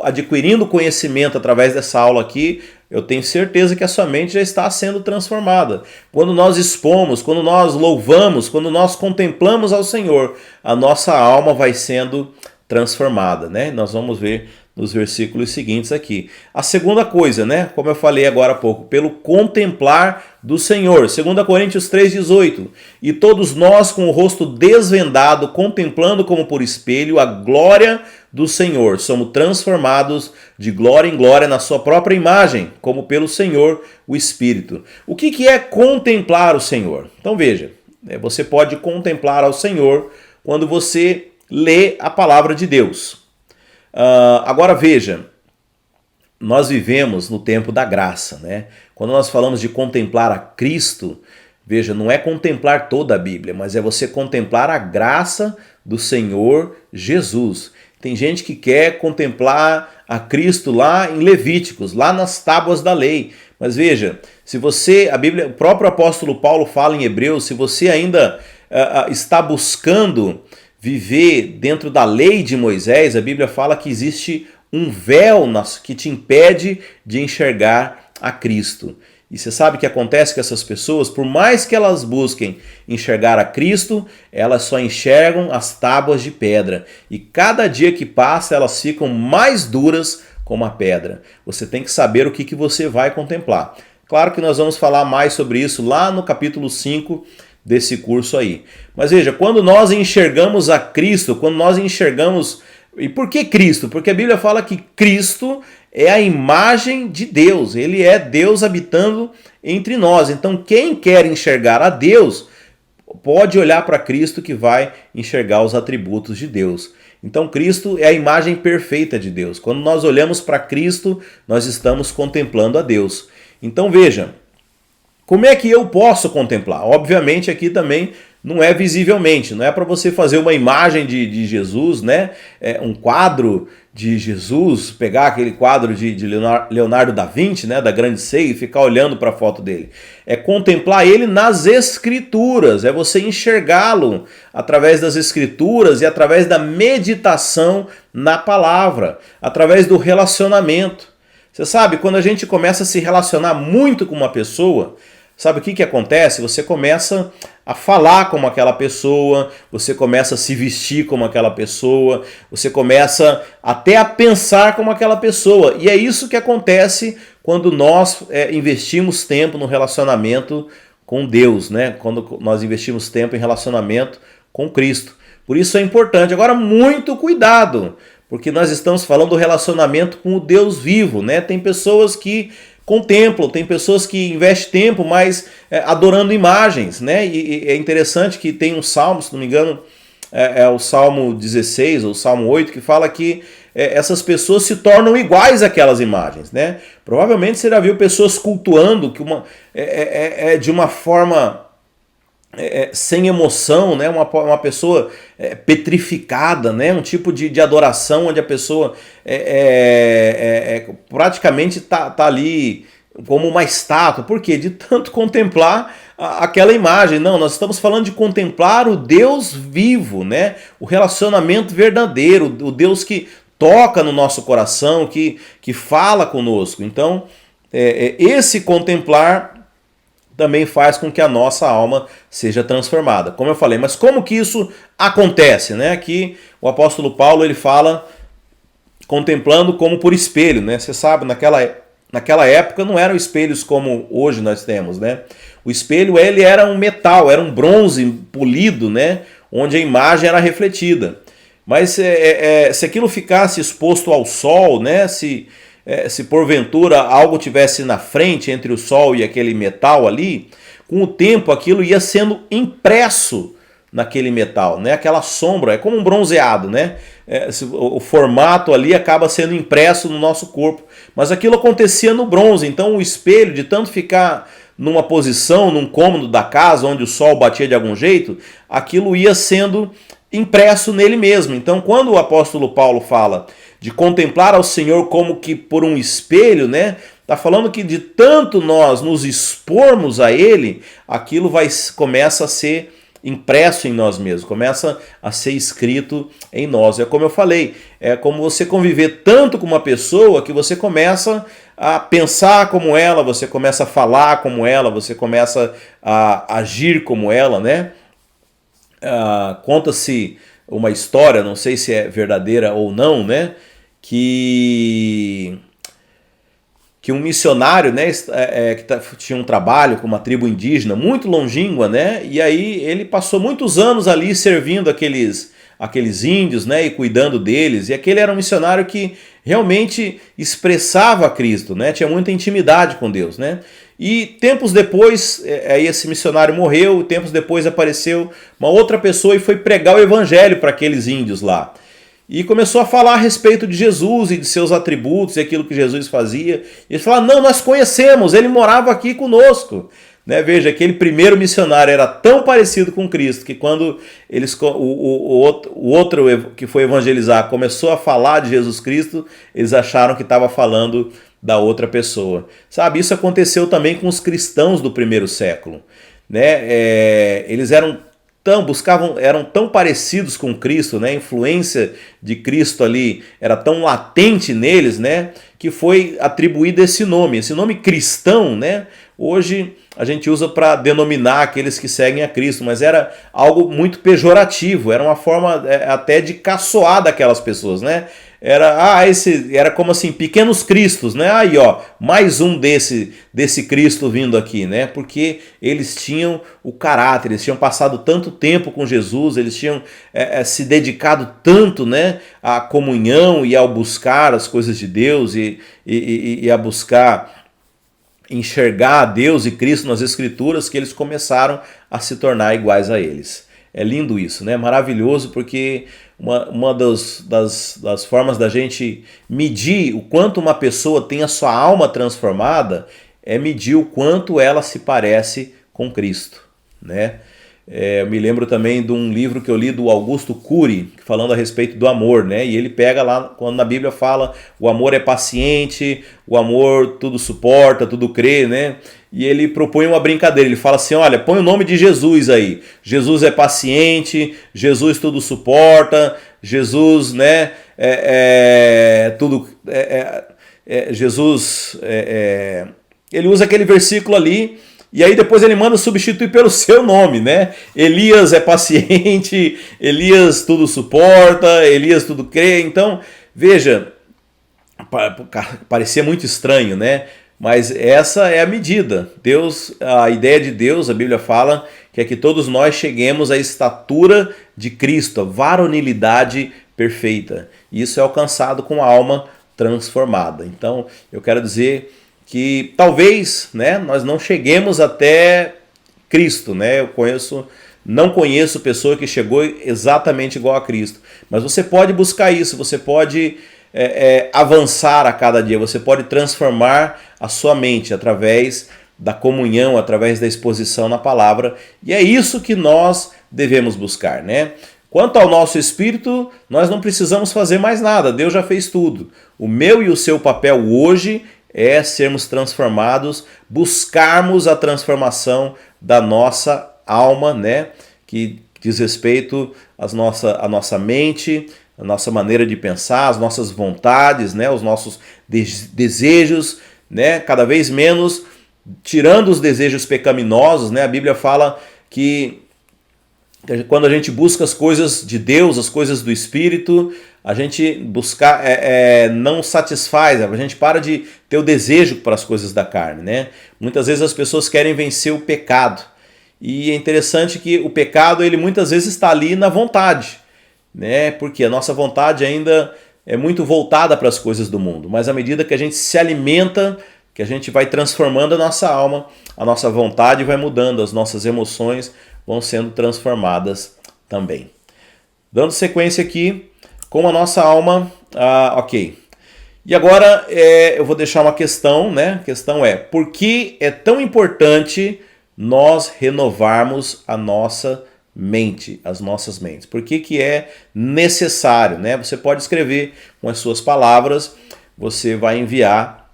adquirindo conhecimento através dessa aula aqui, eu tenho certeza que a sua mente já está sendo transformada. Quando nós expomos, quando nós louvamos, quando nós contemplamos ao Senhor, a nossa alma vai sendo transformada, né? Nós vamos ver nos versículos seguintes aqui. A segunda coisa, né? Como eu falei agora há pouco, pelo contemplar do Senhor. 2 Coríntios 3,18. E todos nós com o rosto desvendado, contemplando como por espelho a glória do Senhor, somos transformados de glória em glória na sua própria imagem, como pelo Senhor, o Espírito. O que é contemplar o Senhor? Então veja, você pode contemplar ao Senhor quando você lê a palavra de Deus. Agora veja, nós vivemos no tempo da graça, né? Quando nós falamos de contemplar a Cristo, veja, não é contemplar toda a Bíblia, mas é você contemplar a graça do Senhor Jesus. Tem gente que quer contemplar a Cristo lá em Levíticos, lá nas tábuas da lei. Mas veja, se você, a Bíblia, o próprio apóstolo Paulo fala em Hebreus, se você ainda está buscando viver dentro da lei de Moisés, a Bíblia fala que existe um véu que te impede de enxergar a Cristo. E você sabe o que acontece com essas pessoas? Por mais que elas busquem enxergar a Cristo, elas só enxergam as tábuas de pedra. E cada dia que passa, elas ficam mais duras como a pedra. Você tem que saber o que você vai contemplar. Claro que nós vamos falar mais sobre isso lá no capítulo 5 desse curso aí. Mas veja, quando nós enxergamos a Cristo, quando nós enxergamos... E por que Cristo? Porque a Bíblia fala que Cristo é a imagem de Deus. Ele é Deus habitando entre nós. Então quem quer enxergar a Deus pode olhar para Cristo que vai enxergar os atributos de Deus. Então Cristo é a imagem perfeita de Deus. Quando nós olhamos para Cristo, nós estamos contemplando a Deus. Então veja, como é que eu posso contemplar? Obviamente aqui também não é visivelmente, não é para você fazer uma imagem de Jesus, né? Um quadro de Jesus, pegar aquele quadro de Leonardo da Vinci, né? Da Grande Ceia, e ficar olhando para a foto dele. É contemplar ele nas Escrituras, é você enxergá-lo através das Escrituras e através da meditação na palavra, através do relacionamento. Você sabe, quando a gente começa a se relacionar muito com uma pessoa, sabe o que acontece? Você começa a falar como aquela pessoa, você começa a se vestir como aquela pessoa, você começa até a pensar como aquela pessoa. E é isso que acontece quando nós investimos tempo no relacionamento com Deus, né? Quando nós investimos tempo em relacionamento com Cristo. Por isso é importante. Agora, muito cuidado, porque nós estamos falando do relacionamento com o Deus vivo, né? Tem pessoas que contemplam, tem pessoas que investem tempo, mas adorando imagens, né? E é interessante que tem um salmo, se não me engano, é o Salmo 16 ou o Salmo 8, que fala que essas pessoas se tornam iguais àquelas imagens, né? Provavelmente você já viu pessoas cultuando que de uma forma sem emoção, né? Uma pessoa petrificada, né? Um tipo de adoração onde a pessoa praticamente tá ali como uma estátua. Por quê? De tanto contemplar aquela imagem. Não, nós estamos falando de contemplar o Deus vivo, né? O relacionamento verdadeiro, o Deus que toca no nosso coração, que fala conosco. Então, esse contemplar também faz com que a nossa alma seja transformada. Como eu falei, mas como que isso acontece, né? Aqui o apóstolo Paulo ele fala contemplando como por espelho, né? Você sabe, naquela época não eram espelhos como hoje nós temos, né? O espelho ele era um metal, era um bronze polido, né? Onde a imagem era refletida. Mas se aquilo ficasse exposto ao sol, né? Se porventura algo tivesse na frente entre o sol e aquele metal ali, com o tempo aquilo ia sendo impresso naquele metal, né? Aquela sombra, é como um bronzeado, né? O formato ali acaba sendo impresso no nosso corpo. Mas aquilo acontecia no bronze, então o espelho, de tanto ficar numa posição, num cômodo da casa, onde o sol batia de algum jeito, aquilo ia sendo impresso nele mesmo. Então quando o apóstolo Paulo fala de contemplar ao Senhor como que por um espelho, né? Tá falando que de tanto nós nos expormos a Ele, aquilo começa a ser impresso em nós mesmos, começa a ser escrito em nós. É como eu falei, é como você conviver tanto com uma pessoa que você começa a pensar como ela, você começa a falar como ela, você começa a agir como ela, né? Conta-se uma história, não sei se é verdadeira ou não, né? Que um missionário, né, que tinha um trabalho com uma tribo indígena muito longínqua, né, e aí ele passou muitos anos ali servindo aqueles índios, né, e cuidando deles, e aquele era um missionário que realmente expressava Cristo, né, tinha muita intimidade com Deus, né, e tempos depois, aí esse missionário morreu, tempos depois apareceu uma outra pessoa e foi pregar o evangelho para aqueles índios lá. E começou a falar a respeito de Jesus e de seus atributos e aquilo que Jesus fazia. E eles falaram, não, nós conhecemos, ele morava aqui conosco. Né? Veja, aquele primeiro missionário era tão parecido com Cristo que quando o outro que foi evangelizar começou a falar de Jesus Cristo, eles acharam que estava falando da outra pessoa. Sabe, isso aconteceu também com os cristãos do primeiro século. Né? Eles eram tão parecidos com Cristo, né? A influência de Cristo ali era tão latente neles, né? Que foi atribuído esse nome cristão, né? Hoje a gente usa para denominar aqueles que seguem a Cristo, mas era algo muito pejorativo, era uma forma até de caçoar daquelas pessoas, né? Era como assim, pequenos cristos, né? Aí, ó, mais um desse Cristo vindo aqui, né? Porque eles tinham o caráter, eles tinham passado tanto tempo com Jesus, eles tinham se dedicado tanto, né, à comunhão e ao buscar as coisas de Deus e a buscar enxergar Deus e Cristo nas Escrituras, que eles começaram a se tornar iguais a eles. É lindo isso, né? Maravilhoso, porque uma das formas da gente medir o quanto uma pessoa tem a sua alma transformada é medir o quanto ela se parece com Cristo, né? Eu me lembro também de um livro que eu li do Augusto Cury, falando a respeito do amor, né? E ele pega lá, quando na Bíblia fala o amor é paciente, o amor tudo suporta, tudo crê, né? E ele propõe uma brincadeira, ele fala assim, olha, põe o nome de Jesus aí. Jesus é paciente, Jesus tudo suporta, Jesus, né, Jesus, ele usa aquele versículo ali, e aí depois ele manda substituir pelo seu nome, né? Elias é paciente, Elias tudo suporta, Elias tudo crê. Então, veja, parecia muito estranho, né? Mas essa é a medida. Deus, a ideia de Deus, a Bíblia fala que é que todos nós cheguemos à estatura de Cristo, a varonilidade perfeita. E isso é alcançado com a alma transformada. Então, eu quero dizer que talvez, né, nós não cheguemos até Cristo, né? Não conheço pessoa que chegou exatamente igual a Cristo, mas você pode buscar isso, você pode avançar a cada dia, você pode transformar a sua mente através da comunhão, através da exposição na palavra, e é isso que nós devemos buscar, né? Quanto ao nosso espírito, nós não precisamos fazer mais nada, Deus já fez tudo. O meu e o seu papel hoje é sermos transformados, buscarmos a transformação da nossa alma, né? Que diz respeito à nossa mente, a nossa maneira de pensar, as nossas vontades, né? Os nossos desejos, né? Cada vez menos, tirando os desejos pecaminosos, né? A Bíblia fala que quando a gente busca as coisas de Deus, as coisas do Espírito, a gente não satisfaz, a gente para de ter o desejo para as coisas da carne, né? Muitas vezes as pessoas querem vencer o pecado. E é interessante que o pecado, ele muitas vezes está ali na vontade, né? Porque a nossa vontade ainda é muito voltada para as coisas do mundo. Mas à medida que a gente se alimenta, que a gente vai transformando a nossa alma, a nossa vontade vai mudando, as nossas emoções vão sendo transformadas também. Dando sequência aqui, com a nossa alma, ok. E agora eu vou deixar uma questão, né? A questão é, por que é tão importante nós renovarmos a nossa mente, as nossas mentes? Por que é necessário, né? Você pode escrever com as suas palavras, você vai enviar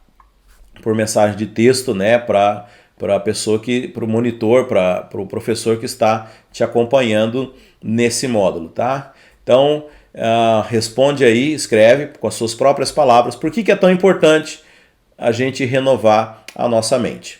por mensagem de texto, né, para a pessoa para o monitor, para o professor que está te acompanhando nesse módulo, tá? Então, responde aí, escreve com as suas próprias palavras, por que é tão importante a gente renovar a nossa mente.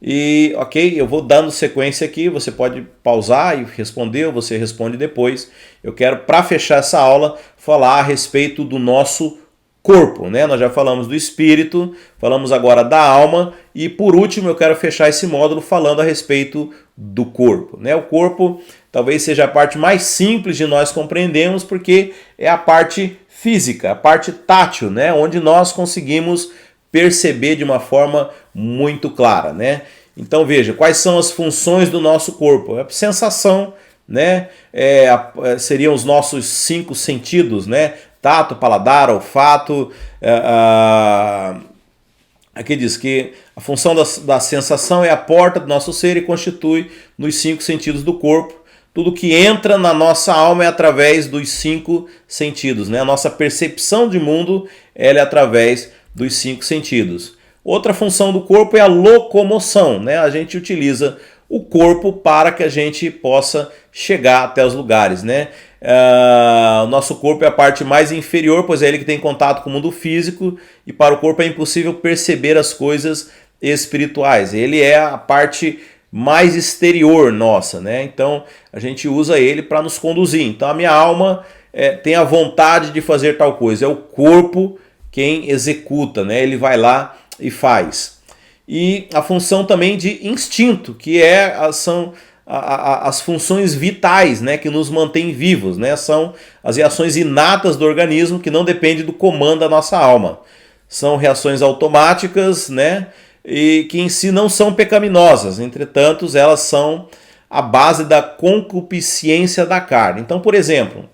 E, ok, eu vou dando sequência aqui, você pode pausar e responder, ou você responde depois. Eu quero, para fechar essa aula, falar a respeito do nosso corpo, né? Nós já falamos do espírito, falamos agora da alma e por último eu quero fechar esse módulo falando a respeito do corpo, né? O corpo talvez seja a parte mais simples de nós compreendermos porque é a parte física, a parte tátil, né? Onde nós conseguimos perceber de uma forma muito clara, né? Então veja, quais são as funções do nosso corpo? A sensação, né? Seriam os nossos 5 sentidos, né? Tato, paladar, olfato. Aqui diz que a função da sensação é a porta do nosso ser e constitui nos 5 sentidos do corpo. Tudo que entra na nossa alma é através dos 5 sentidos, né? A nossa percepção de mundo ela é através dos 5 sentidos. Outra função do corpo é a locomoção, né? A gente utiliza o corpo para que a gente possa chegar até os lugares, né? O nosso corpo é a parte mais inferior, pois é ele que tem contato com o mundo físico e para o corpo é impossível perceber as coisas espirituais. Ele é a parte mais exterior nossa, né? Então a gente usa ele para nos conduzir. Então a minha alma tem a vontade de fazer tal coisa, é o corpo quem executa, né? Ele vai lá e faz. E a função também de instinto, que são as funções vitais, né, que nos mantêm vivos, né, são as reações inatas do organismo que não dependem do comando da nossa alma. São reações automáticas, né, e que em si não são pecaminosas, entretanto elas são a base da concupiscência da carne. Então, por exemplo,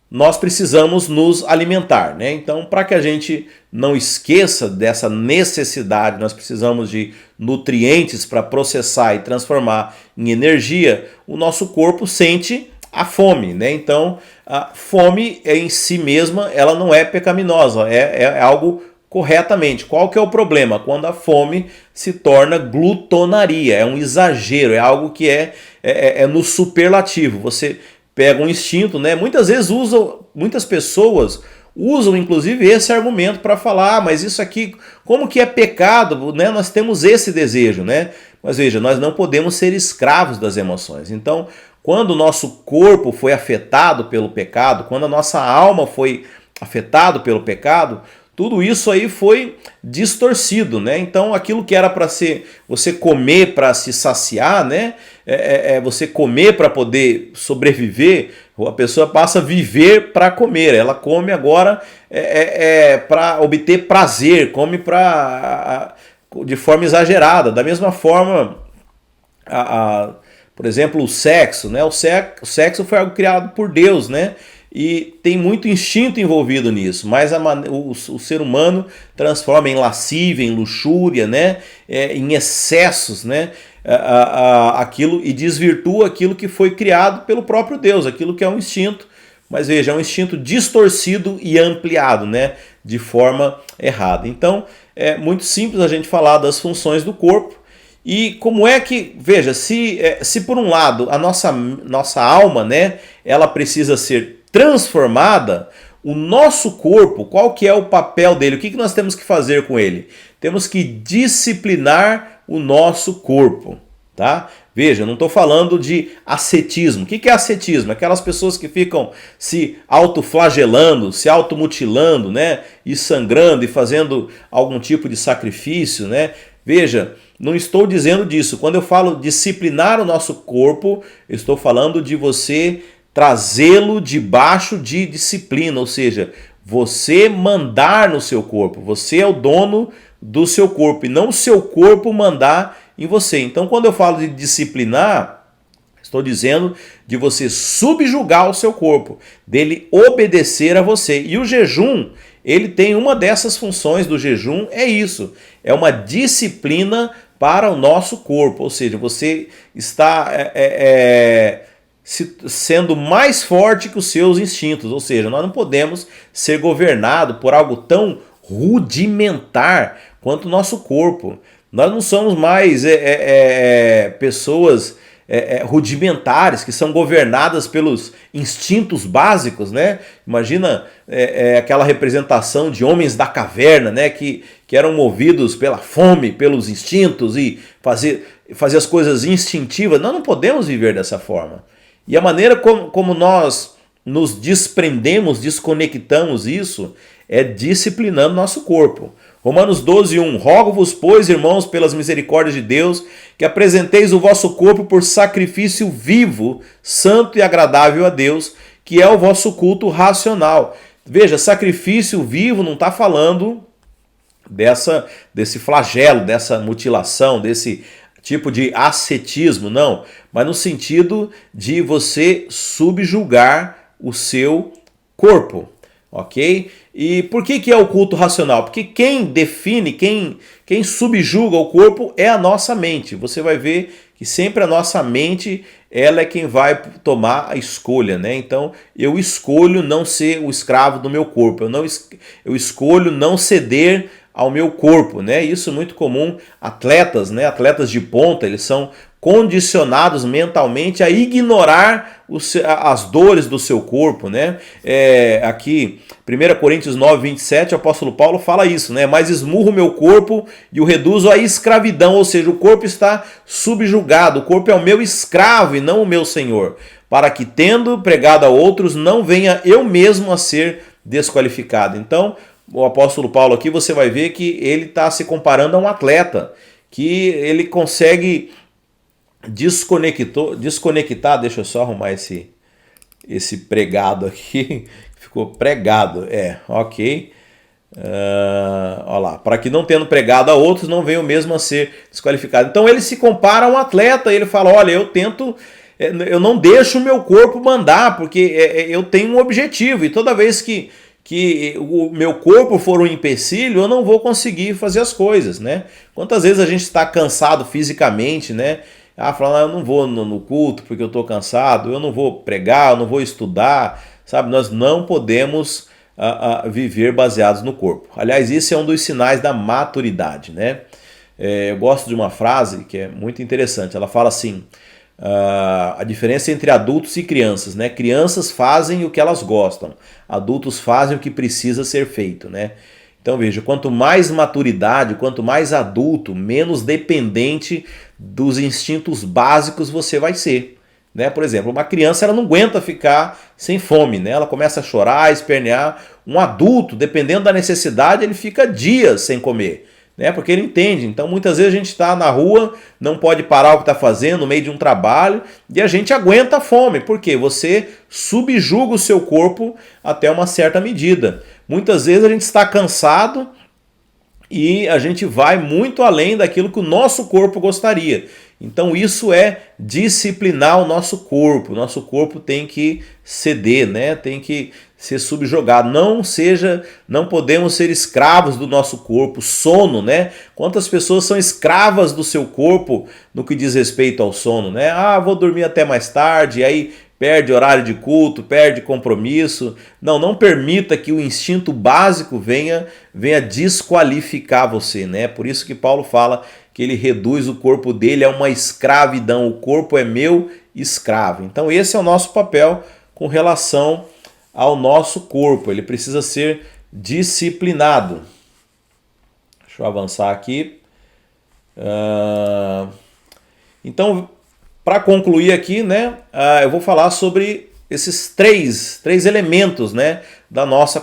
nós precisamos nos alimentar, né? Então, para que a gente não esqueça dessa necessidade, nós precisamos de nutrientes para processar e transformar em energia, o nosso corpo sente a fome, né? Então, a fome em si mesma, ela não é pecaminosa, é algo corretamente. Qual que é o problema? Quando a fome se torna glutonaria, é um exagero, é algo que é no superlativo. Você pega um instinto, né? Muitas pessoas usam inclusive esse argumento para falar, mas isso aqui, como que é pecado, né? Nós temos esse desejo, né? Mas veja, nós não podemos ser escravos das emoções. Então, quando o nosso corpo foi afetado pelo pecado, quando a nossa alma foi afetada pelo pecado, tudo isso aí foi distorcido, né? Então aquilo que era para ser você comer para se saciar, né? Você comer para poder sobreviver, a pessoa passa a viver para comer. Ela come agora para obter prazer, come de forma exagerada. Da mesma forma, por exemplo, o sexo, né? O sexo foi algo criado por Deus, né? E tem muito instinto envolvido nisso, mas o ser humano transforma em lascívia, em luxúria, né? Em excessos, né? Aquilo e desvirtua aquilo que foi criado pelo próprio Deus, aquilo que é um instinto, mas veja, é um instinto distorcido e ampliado, né? De forma errada. Então, é muito simples a gente falar das funções do corpo E como é que, veja, se por um lado a nossa alma, né, ela precisa ser transformada, o nosso corpo, qual que é o papel dele? O que nós temos que fazer com ele? Temos que disciplinar o nosso corpo, tá? Veja, eu não estou falando de ascetismo. O que é ascetismo? Aquelas pessoas que ficam se autoflagelando, se automutilando, né? E sangrando e fazendo algum tipo de sacrifício, né? Veja, não estou dizendo disso. Quando eu falo disciplinar o nosso corpo, eu estou falando de você trazê-lo debaixo de disciplina, ou seja, você mandar no seu corpo. Você é o dono do seu corpo e não o seu corpo mandar em você. Então, quando eu falo de disciplinar, estou dizendo de você subjugar o seu corpo, dele obedecer a você. E o jejum, ele tem uma dessas funções do jejum, é isso, é uma disciplina para o nosso corpo, ou seja, você está sendo mais forte que os seus instintos, ou seja, nós não podemos ser governados por algo tão rudimentar quanto o nosso corpo. Nós não somos mais pessoas rudimentares que são governadas pelos instintos básicos, né? Imagina aquela representação de homens da caverna, né? Que eram movidos pela fome, pelos instintos e fazer as coisas instintivas. Nós não podemos viver dessa forma. E a maneira como nós nos desprendemos, desconectamos isso, é disciplinando nosso corpo. Romanos 12:1. Rogo-vos, pois, irmãos, pelas misericórdias de Deus, que apresenteis o vosso corpo por sacrifício vivo, santo e agradável a Deus, que é o vosso culto racional. Veja, sacrifício vivo não está falando desse flagelo, dessa mutilação, desse tipo de ascetismo, não, mas no sentido de você subjugar o seu corpo, ok? E por que é o culto racional? Porque quem define, quem subjuga o corpo é a nossa mente. Você vai ver que sempre a nossa mente, ela é quem vai tomar a escolha, né? Então, eu escolho não ser o escravo do meu corpo, eu escolho não ceder ao meu corpo, né? Isso é muito comum. Atletas, né? Atletas de ponta, eles são condicionados mentalmente a ignorar as dores do seu corpo, né? Aqui, 1 Coríntios 9:27, o apóstolo Paulo fala isso, né? Mas esmurro o meu corpo e o reduzo à escravidão, ou seja, o corpo está subjugado, o corpo é o meu escravo e não o meu senhor, para que, tendo pregado a outros, não venha eu mesmo a ser desqualificado. Então, o apóstolo Paulo aqui, você vai ver que ele está se comparando a um atleta, que ele consegue desconectar, deixa eu só arrumar esse pregado aqui, ficou pregado, ok, olha lá, para que não tendo pregado a outros, não venha o mesmo a ser desqualificado. Então ele se compara a um atleta, ele fala, olha, eu não deixo o meu corpo mandar, porque eu tenho um objetivo, e toda vez que o meu corpo for um empecilho, eu não vou conseguir fazer as coisas, né? Quantas vezes a gente está cansado fisicamente, né? Falando, eu não vou no culto porque eu estou cansado, eu não vou pregar, eu não vou estudar, sabe? Nós não podemos viver baseados no corpo. Aliás, isso é um dos sinais da maturidade, né? Eu gosto de uma frase que é muito interessante, ela fala assim, a diferença entre adultos e crianças, né? Crianças fazem o que elas gostam, adultos fazem o que precisa ser feito, né? Então veja, quanto mais maturidade, quanto mais adulto, menos dependente dos instintos básicos você vai ser, né? Por exemplo, uma criança ela não aguenta ficar sem fome, né? Ela começa a chorar, a espernear. Um adulto, dependendo da necessidade, ele fica dias sem comer, né? Porque ele entende. Então muitas vezes a gente está na rua, não pode parar o que está fazendo no meio de um trabalho e a gente aguenta a fome. Por quê? Você subjuga o seu corpo até uma certa medida. Muitas vezes a gente está cansado e a gente vai muito além daquilo que o nosso corpo gostaria. Então isso é disciplinar o nosso corpo. O nosso corpo tem que ceder, né? Tem que ser subjugado. Não podemos ser escravos do nosso corpo. Sono, né? Quantas pessoas são escravas do seu corpo no que diz respeito ao sono, né? Vou dormir até mais tarde, aí perde horário de culto, perde compromisso. Não permita que o instinto básico venha desqualificar você, né? Por isso que Paulo fala que ele reduz o corpo dele a uma escravidão. O corpo é meu escravo. Então esse é o nosso papel com relação ao nosso corpo. Ele precisa ser disciplinado. Deixa eu avançar aqui. Então, para concluir aqui, né, eu vou falar sobre esses três elementos, né, da nossa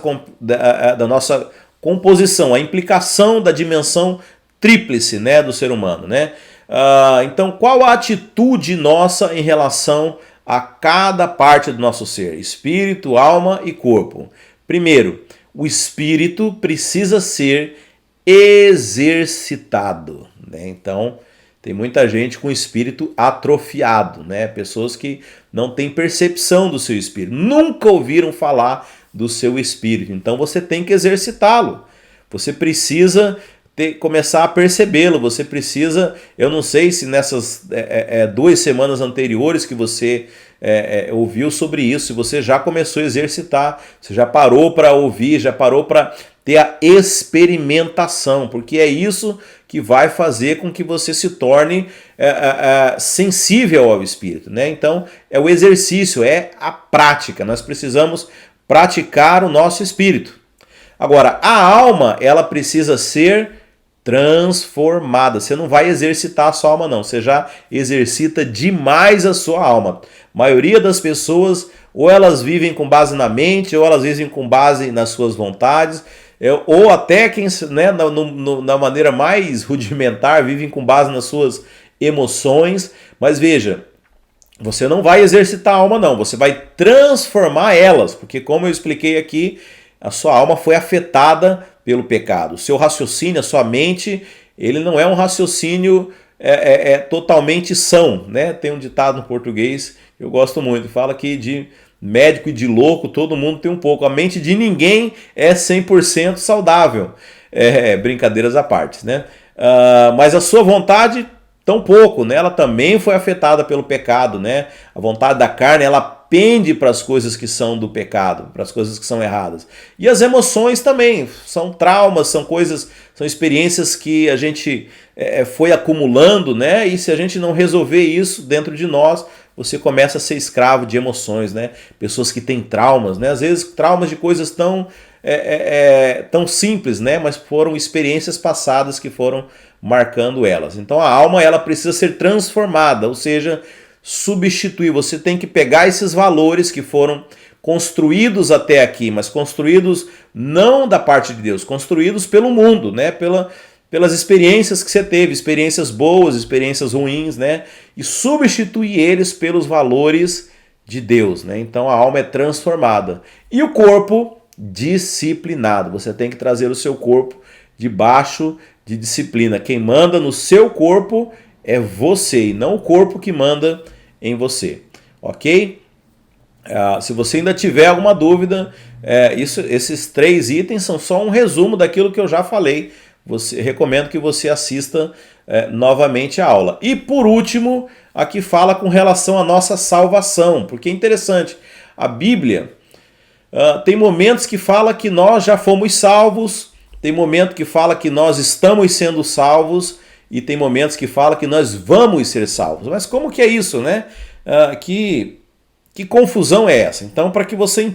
composição, a implicação da dimensão tríplice, né, do ser humano, né? Então, qual a atitude nossa em relação a cada parte do nosso ser? Espírito, alma e corpo. Primeiro, o espírito precisa ser exercitado, né? Então, tem muita gente com espírito atrofiado, né? Pessoas que não têm percepção do seu espírito, nunca ouviram falar do seu espírito. Então você tem que exercitá-lo. Você precisa começar a percebê-lo. Você precisa, eu não sei se nessas 2 semanas anteriores que você ouviu sobre isso, se você já começou a exercitar, você já parou para ouvir, já parou para ter a experimentação, porque é isso que vai fazer com que você se torne sensível ao Espírito, né? Então, é o exercício, é a prática. Nós precisamos praticar o nosso espírito. Agora, a alma, ela precisa ser transformada. Você não vai exercitar a sua alma, não. Você já exercita demais a sua alma. A maioria das pessoas, ou elas vivem com base na mente, ou elas vivem com base nas suas vontades, ou até quem, né, na maneira mais rudimentar, vivem com base nas suas emoções. Mas veja, você não vai exercitar a alma, não. Você vai transformar elas, porque como eu expliquei aqui, a sua alma foi afetada pelo pecado. O seu raciocínio, a sua mente, ele não é um raciocínio totalmente são, né? Tem um ditado no português que eu gosto muito, fala que de médico e de louco todo mundo tem um pouco. A mente de ninguém é 100% saudável. Brincadeiras à parte, né? Mas a sua vontade, tão pouco, né? Ela também foi afetada pelo pecado, né? A vontade da carne, ela pende para as coisas que são do pecado, para as coisas que são erradas. E as emoções também, são traumas, são coisas, são experiências que a gente foi acumulando, né? E se a gente não resolver isso dentro de nós, você começa a ser escravo de emoções, né? Pessoas que têm traumas, né? Às vezes traumas de coisas tão simples, né? Mas foram experiências passadas que foram marcando elas. Então a alma, ela precisa ser transformada, ou seja, substituir. Você tem que pegar esses valores que foram construídos até aqui, mas construídos não da parte de Deus, construídos pelo mundo, né? Pelas experiências que você teve, experiências boas, experiências ruins, né? E substituir eles pelos valores de Deus, né? Então a alma é transformada. E o corpo, disciplinado. Você tem que trazer o seu corpo debaixo de disciplina. Quem manda no seu corpo é você e não o corpo que manda em você, ok? Se você ainda tiver alguma dúvida, esses 3 itens são só um resumo daquilo que eu já falei. Recomendo que você assista novamente a aula. E por último, aqui fala com relação à nossa salvação, porque é interessante, a Bíblia tem momentos que fala que nós já fomos salvos, tem momento que fala que nós estamos sendo salvos, e tem momentos que fala que nós vamos ser salvos. Mas como que é isso, né? Que confusão é essa? Então, para que você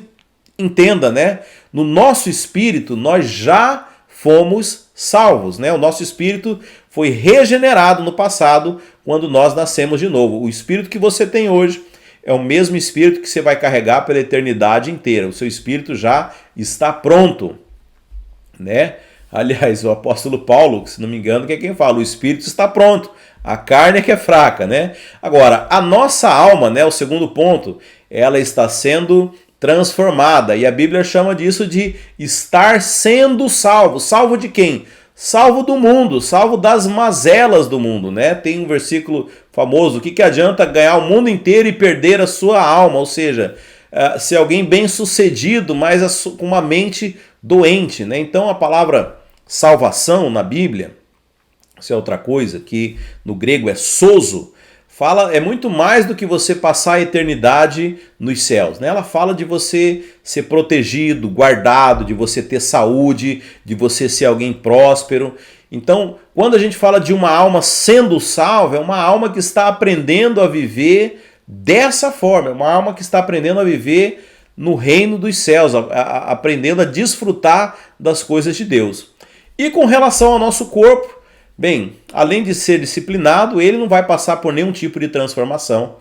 entenda, né? No nosso espírito, nós já fomos salvos, né? O nosso espírito foi regenerado no passado, quando nós nascemos de novo. O espírito que você tem hoje é o mesmo espírito que você vai carregar pela eternidade inteira. O seu espírito já está pronto, né? Aliás, o apóstolo Paulo, se não me engano, que é quem fala, o espírito está pronto, a carne é que é fraca, né? Agora, a nossa alma, né, o segundo ponto, ela está sendo transformada, e a Bíblia chama disso de estar sendo salvo. Salvo de quem? Salvo do mundo, salvo das mazelas do mundo, né? Tem um versículo famoso, o que adianta ganhar o mundo inteiro e perder a sua alma? Ou seja, ser alguém bem sucedido, mas com uma mente doente, né? Então a palavra salvação na Bíblia, isso é outra coisa, que no grego é sozo, é muito mais do que você passar a eternidade nos céus, né? Ela fala de você ser protegido, guardado, de você ter saúde, de você ser alguém próspero. Então, quando a gente fala de uma alma sendo salva, é uma alma que está aprendendo a viver dessa forma, é uma alma que está aprendendo a viver no reino dos céus, aprendendo a desfrutar das coisas de Deus. E com relação ao nosso corpo, bem, além de ser disciplinado, ele não vai passar por nenhum tipo de transformação,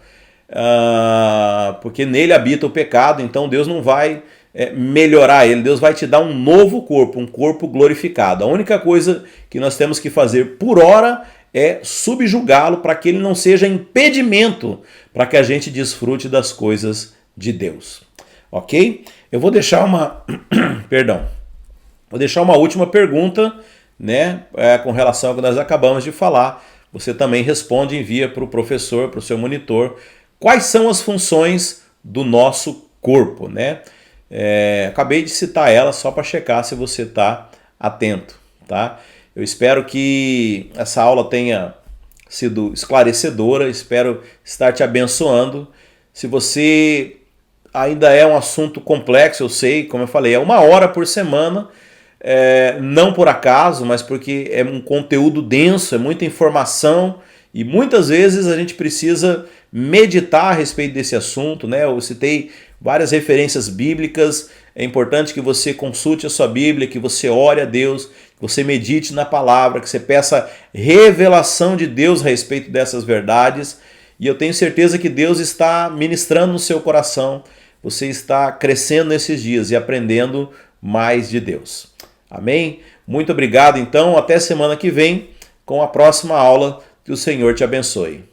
porque nele habita o pecado, então Deus não vai melhorar ele, Deus vai te dar um novo corpo, um corpo glorificado. A única coisa que nós temos que fazer por hora é subjugá-lo para que ele não seja impedimento para que a gente desfrute das coisas de Deus. Ok? Eu vou deixar uma uma última pergunta, né, com relação ao que nós acabamos de falar. Você também responde, envia para o professor, para o seu monitor, quais são as funções do nosso corpo, né? Acabei de citar ela só para checar se você está atento, tá? Eu espero que essa aula tenha sido esclarecedora, espero estar te abençoando. Se você ainda é um assunto complexo, eu sei, como eu falei, é 1 hora por semana, não por acaso, mas porque é um conteúdo denso, é muita informação e muitas vezes a gente precisa meditar a respeito desse assunto, né? Eu citei várias referências bíblicas, é importante que você consulte a sua Bíblia, que você ore a Deus, que você medite na palavra, que você peça revelação de Deus a respeito dessas verdades, e eu tenho certeza que Deus está ministrando no seu coração, você está crescendo nesses dias e aprendendo mais de Deus. Amém? Muito obrigado, então, até semana que vem com a próxima aula. Que o Senhor te abençoe.